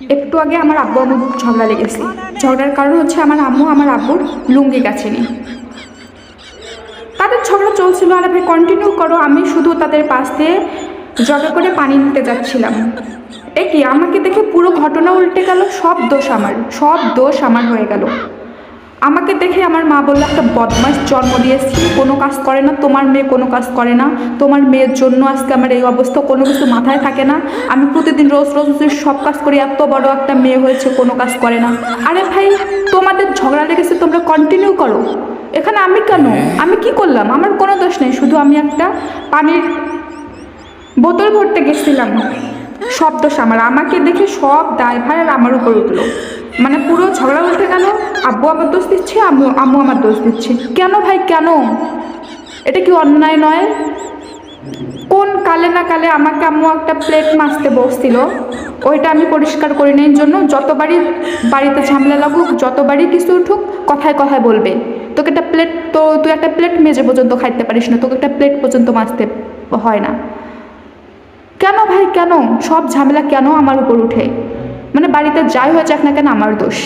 একটু আগে আমার আব্বু আম্মু ঝগড়া লেগেছে। ঝগড়ার কারণ হচ্ছে আমার আম্মু আমার আব্বুর লুঙ্গি কাছেনি। তাদের ঝগড়া চলছিল। আরে ভাই কন্টিনিউ করো, আমি শুধু তাদের পাশ দিয়ে জগে করে পানি নিতে যাচ্ছিলাম। এ কি, আমাকে দেখে পুরো ঘটনা উল্টে গেল। সব দোষ আমার, সব দোষ আমার হয়ে গেল। আমাকে দেখে আমার মা বললো একটা বদমাস জন্ম দিয়েছি, কোনো কাজ করে না, তোমার মেয়ে কোনো কাজ করে না, তোমার মেয়ের জন্য আজকে আমার এই অবস্থা, কোনো কিছু মাথায় থাকে না, আমি প্রতিদিন রোজ রোজ সব কাজ করি, এত বড় একটা মেয়ে হয়েছে কোনো কাজ করে না। আরে ভাই তোমাদের ঝগড়া লেগেছে, তোমরা কন্টিনিউ করো, এখানে আমি কেন? আমি কি করলাম? আমার কোনো দোষ নেই, শুধু আমি একটা পানির বোতল ভরতে গেছিলাম। সব দোষ আমার। আমাকে দেখে সব দায়ভার আমার উপর উঠলো। মানে পুরো ঝগড়া উঠে গেল। আব্বু আমার দোষ দিচ্ছে, আম্মু আম্মু আমার দোষ দিচ্ছে। কেন ভাই কেন? এটা কি অন্যায় নয়? কোন কালে না কালে আমাকে আম্মু একটা প্লেট মাজতে বসছিল, ওইটা আমি পরিষ্কার করি নাই জন্য যতবারই বাড়িতে ঝামেলা লাগুক, যতবারই কিছু উঠুক, কথায় কথায় বলবে তোকে একটা প্লেট, তো তুই একটা প্লেট মেজে পর্যন্ত খাইতে পারিস না, তোকে একটা প্লেট পর্যন্ত মাজতে হয় না। কেন ভাই কেন? সব ঝামেলা কেন আমার উপর উঠে? মানে বাড়িতে যাই হয়ে যাক না কেন আমার দোষ।